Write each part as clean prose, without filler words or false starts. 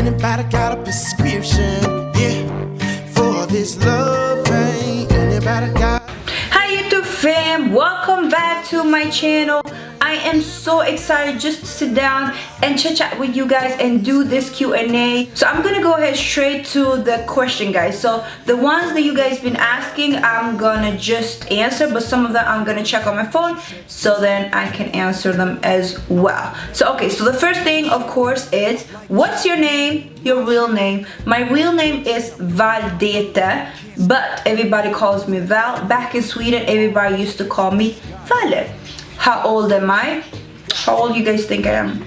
Anybody got a prescription, yeah, for this love pain? Anybody got... Hi YouTube fam, welcome back to my channel. I am so excited just to sit down and chit chat with you guys and do this Q&A. So I'm gonna go ahead straight to the question, guys. So the ones that you guys been asking, I'm gonna just answer, but some of them I'm gonna check on my phone so then I can answer them as well. So okay, so the first thing of course is, what's your name? Your real name. My real name is Valdete, but everybody calls me Val. Back in Sweden, everybody used to call me Valle. How old am I? How old you guys think I am?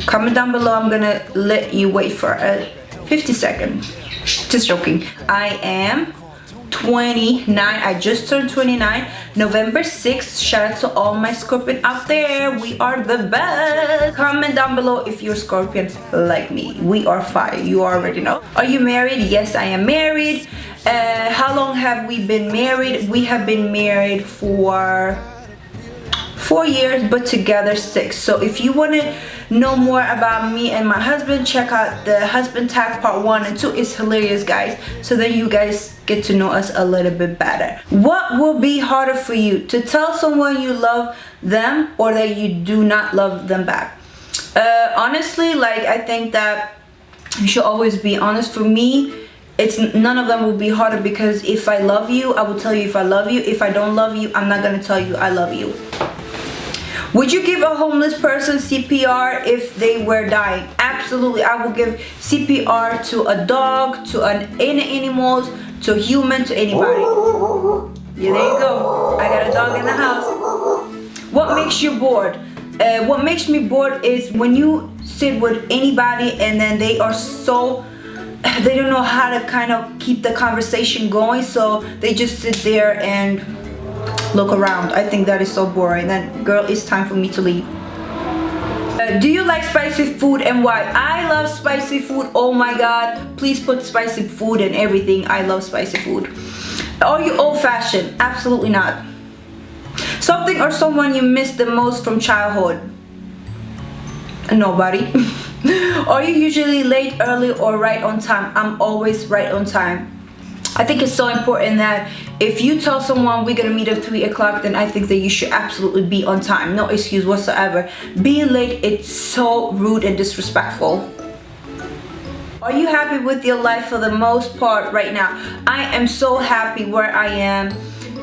Comment down below. I'm gonna let you wait for a 50 seconds. Just joking. I am 29. I just turned 29. November 6th. Shout out to all my Scorpion out there. We are the best. Comment down below if you're Scorpion like me. We are fire. You already know. Are you married? Yes, I am married. How long have we been married? We have been married for 4 years, but together 6. So if you want to know more about me and my husband, check out the husband tag part 1 and 2. It's hilarious, guys, so that you guys get to know us a little bit better. What will be harder for you, to tell someone you love them or that you do not love them back? Honestly, like, I think that you should always be honest. For me, it's none of them will be harder, because if I love you, I will tell you if I love you. If I don't love you, I'm not gonna tell you I love you. Would you give a homeless person CPR if they were dying? Absolutely. I will give CPR to a dog, to any animals, to a human, to anybody. Yeah, there you go. I got a dog in the house. What makes you bored? What makes me bored is when you sit with anybody and then they are so... they don't know how to kind of keep the conversation going, so they just sit there and look around. I think that is so boring. Then, girl, it's time for me to leave. Do you like spicy food and why? I love spicy food. Oh my god, please put spicy food in everything. I love spicy food. Are you old-fashioned? Absolutely not. Something or someone you miss the most from childhood? Nobody. Are you usually late, early, or right on time? I'm always right on time. I think it's so important that if you tell someone we're gonna meet at 3 o'clock, then I think that you should absolutely be on time. No excuse whatsoever. Being late, it's so rude and disrespectful. Are you happy with your life for the most part right now? I am so happy where I am,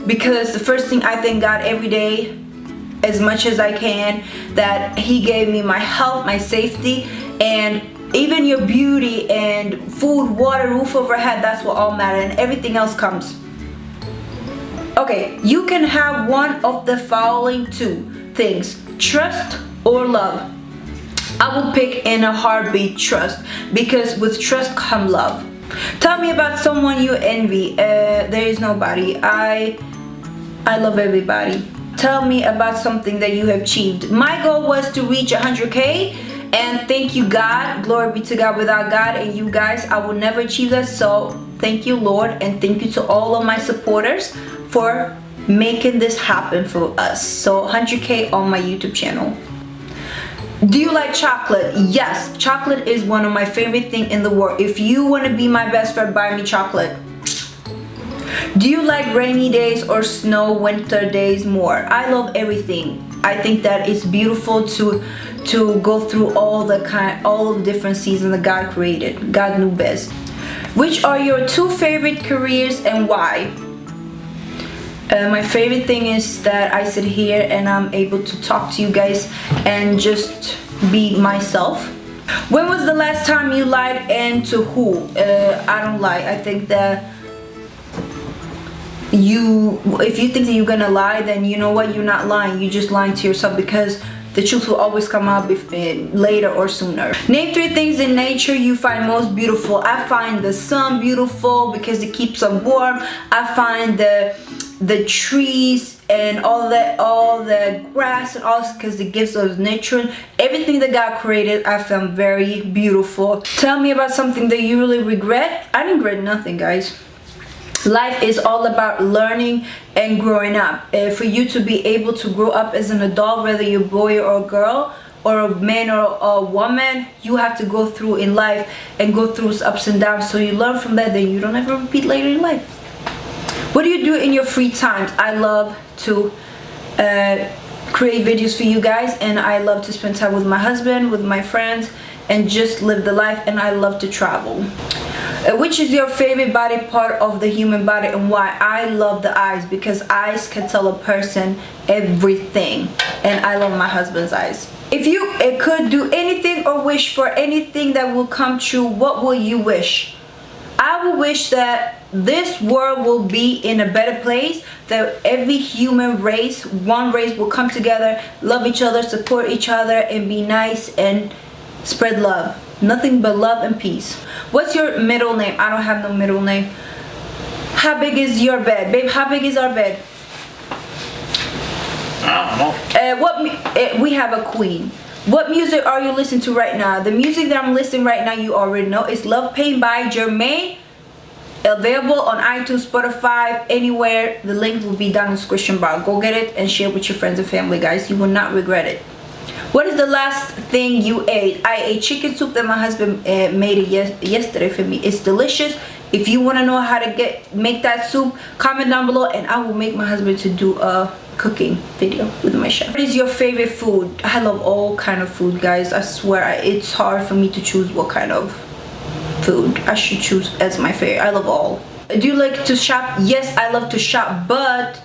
because the first thing I thank God every day, as much as I can, that He gave me my health, my safety, and even your beauty and food, water, roof over head. That's what all matter, and everything else comes. Okay, you can have one of the following 2 things: trust or love. I will pick in a heartbeat trust, because with trust come love. Tell me about someone you envy. There is nobody. I love everybody. Tell me about something that you have achieved. My goal was to reach 100K, and thank you God. Glory be to God. Without God and you guys, I will never achieve that. So thank you, Lord, and thank you to all of my supporters for making this happen for us. So 100K on my YouTube channel. Do you like chocolate? Yes, chocolate is one of my favorite things in the world. If you want to be my best friend, buy me chocolate. Do you like rainy days or snow winter days more? I love everything. I think that it's beautiful to go through all of the different seasons that God created. God knew best. Which are your 2 favorite careers and why? My favorite thing is that I sit here and I'm able to talk to you guys and just be myself. When was the last time you lied, and to who? I don't lie. I think that if you think that you're gonna lie, then you know what, you're not lying. You're just lying to yourself, because the truth will always come out later or sooner. Name 3 things in nature you find most beautiful. I find the sun beautiful because it keeps us warm. I find the trees and all the grass and all, because it gives us nutrient. Everything that God created, I found very beautiful. Tell me about something that you really regret. I didn't regret nothing, guys. Life is all about learning and growing up. For you to be able to grow up as an adult, whether you're a boy or a girl, or a man or a woman, you have to go through in life and go through ups and downs, so you learn from that, then you don't ever repeat later in life. What do you do in your free times? I love to create videos for you guys, and I love to spend time with my husband, with my friends, and just live the life, and I love to travel. Which is your favorite body part of the human body and why? I love the eyes, because eyes can tell a person everything, and I love my husband's eyes. If you could do anything or wish for anything that will come true, what will you wish? I will wish that this world will be in a better place, that every human race, one race, will come together, love each other, support each other, and be nice and spread love. Nothing but love and peace. What's your middle name? I don't have no middle name. How big is your bed? Babe, how big is our bed? I don't know. We have a queen. What music are you listening to right now? The music that I'm listening right now, you already know. It's Love Pain by Jermaine. Available on iTunes, Spotify, anywhere. The link will be down in the description bar. Go get it and share it with your friends and family, guys. You will not regret it. What is the last thing you ate? I ate chicken soup that my husband made it yesterday for me. It's delicious. If you want to know how to make that soup, comment down below, and I will make my husband to do a cooking video with my chef. What is your favorite food? I love all kind of food, guys. I swear it's hard for me to choose what kind of food I should choose as my favorite. I love all. Do you like to shop? Yes, I love to shop, but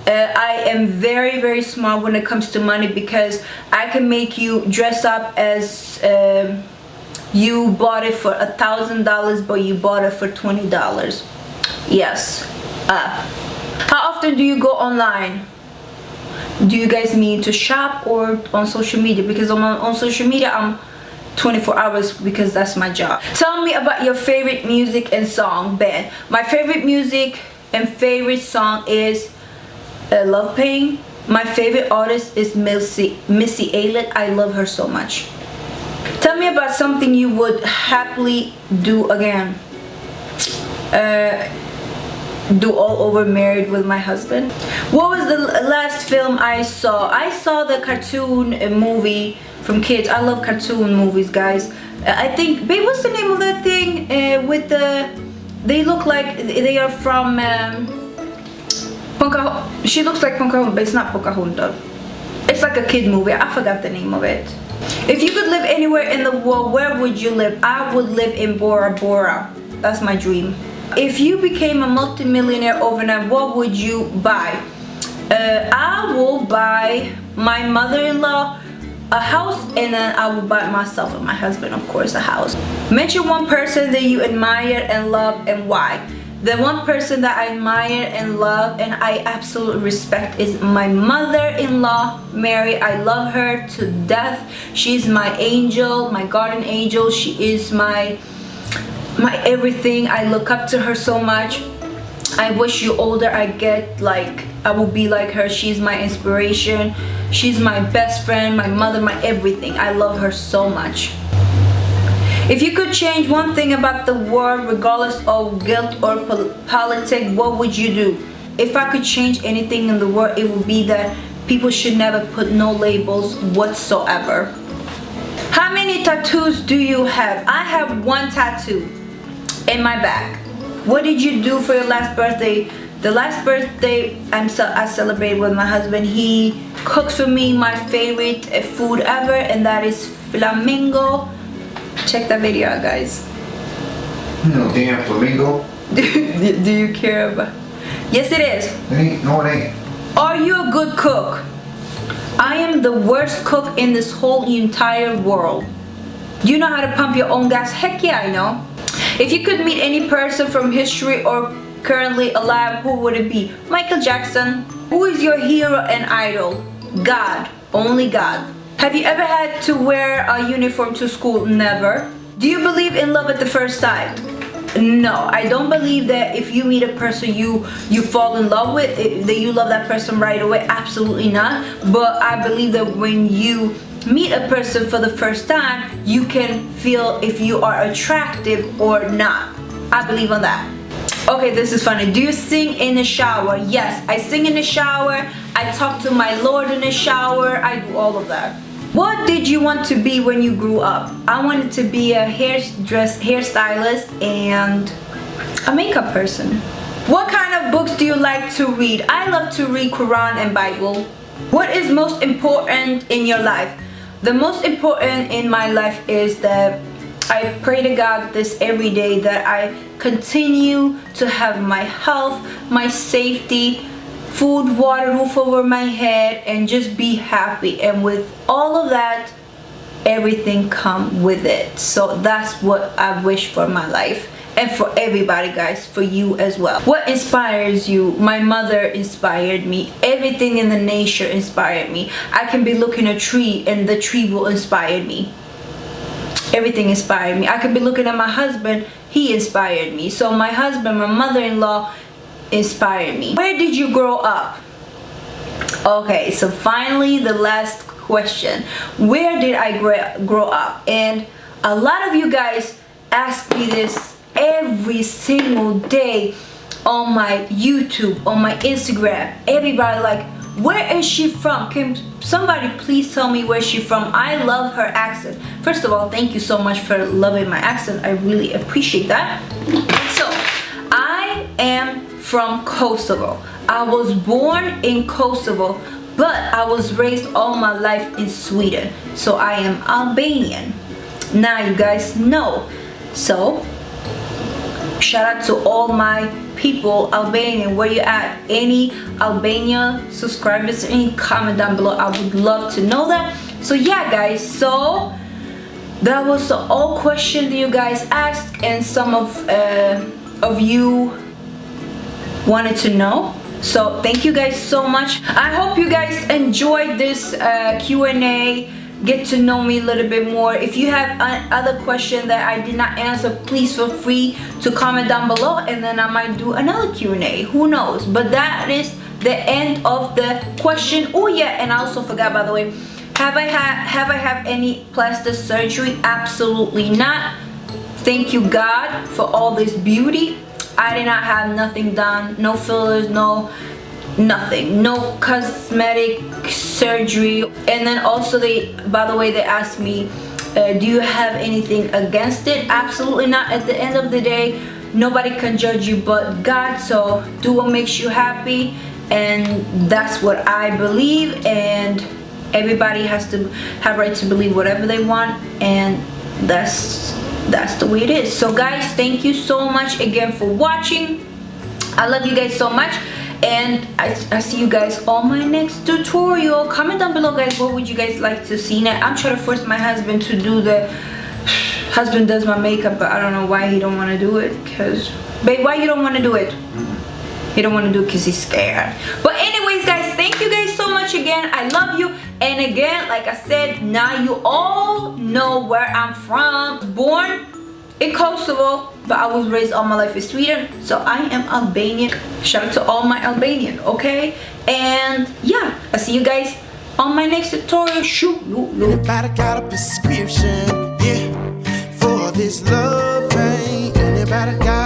I am very, very smart when it comes to money, because I can make you dress up as you bought it for $1,000, but you bought it for $20. Yes. How often do you go online? Do you guys mean to shop or on social media? Because on social media, I'm 24 hours, because that's my job. Tell me about your favorite music and song band. My favorite music and favorite song is Love Pain. My favorite artist is Missy Elliott. I love her so much. Tell me about something you would happily do again. Do all over married with my husband. What was the last film I saw? I saw the cartoon movie from kids. I love cartoon movies, guys. I think, babe, what's the name of that thing with the, they look like they are from she looks like Pocahontas, but it's not Pocahontas. It's like a kid movie. I forgot the name of it. If you could live anywhere in the world, where would you live? I would live in Bora Bora. That's my dream. If you became a multimillionaire overnight, what would you buy? I will buy my mother-in-law a house, and then I will buy myself and my husband, of course, a house. Mention one person that you admire and love, and why. The one person that I admire and love and I absolutely respect is my mother-in-law, Mary. I love her to death. She's my angel, my guardian angel. She is my everything. I look up to her so much. I wish you older I get like, I will be like her. She's my inspiration. She's my best friend, my mother, my everything. I love her so much. If you could change one thing about the world, regardless of guilt or politics, what would you do? If I could change anything in the world, it would be that people should never put no labels whatsoever. How many tattoos do you have? I have one tattoo in my back. What did you do for your last birthday? The last birthday I celebrated with my husband. He cooks for me my favorite food ever, and that is flamingo. Check that video out, guys. No damn flamingo. Do you care about? Yes, it is. It ain't. No, it ain't. Are you a good cook? I am the worst cook in this whole entire world. Do you know how to pump your own gas? Heck yeah, I know. If you could meet any person from history or currently alive, who would it be? Michael Jackson. Who is your hero and idol? God. Only God. Have you ever had to wear a uniform to school? Never. Do you believe in love at the first sight? No, I don't believe that if you meet a person you fall in love with, that you love that person right away. Absolutely not. But I believe that when you meet a person for the first time, you can feel if you are attractive or not. I believe on that. Okay, this is funny. Do you sing in the shower? Yes, I sing in the shower. I talk to my Lord in the shower. I do all of that. What did you want to be when you grew up? I wanted to be a hairstylist and a makeup person. What kind of books do you like to read? I love to read Quran and Bible. What is most important in your life? The most important in my life is that I pray to God this every day, that I continue to have my health, my safety, food, water, roof over my head, and just be happy. And with all of that, everything come with it. So that's what I wish for my life. And for everybody, guys, for you as well. What inspires you? My mother inspired me. Everything in the nature inspired me. I can be looking at a tree and the tree will inspire me. Everything inspired me. I could be looking at my husband, he inspired me. So my husband, my mother-in-law inspired me. Where did you grow up? Okay, so finally the last question. Where did I grow up? And a lot of you guys ask me this every single day on my YouTube, on my Instagram. Everybody like, where is she from? Can somebody please tell me where she's from? I love her accent. First of all, thank you so much for loving my accent. I really appreciate that. So I am from Kosovo. I was born in Kosovo, but I was raised all my life in Sweden. So I am Albanian. Now you guys know. So shout out to all my people, Albanian, where you at? Any Albania subscribers, any comment down below. I would love to know that. So yeah, guys, so that was the all question that you guys asked, and some of you wanted to know. So thank you guys so much. I hope you guys enjoyed this Q&A. Get to know me a little bit more. If you have other question that I did not answer, please feel free to comment down below, and then I might do another Q&A. Who knows? But that is the end of the question. Oh yeah, and I also forgot, by the way, have I had any plastic surgery? Absolutely not. Thank you God for all this beauty. I did not have nothing done, no fillers, no nothing, no cosmetic surgery. And then also by the way, they asked me, do you have anything against it? Absolutely not. At the end of the day, nobody can judge you but God. So do what makes you happy, and that's what I believe, and everybody has to have right to believe whatever they want, and that's the way it is. So guys, thank you so much again for watching. I love you guys so much, and I see you guys on my next tutorial. Comment down below, guys, what would you guys like to see next. I'm trying to force my husband to do the husband does my makeup, but I don't know why he don't want to do it. Because babe, why you don't want to do it? He don't want to do it because he's scared. But anyways, guys, thank you guys so much again. I love you. And again, like I said, now you all know where I'm from. Born in Kosovo, but I was raised all my life in Sweden, so I am Albanian. Shout out to all my Albanian, okay? And yeah, I'll see you guys on my next tutorial. Shoot. Anybody got a prescription, yeah, for this love pain? Anybody got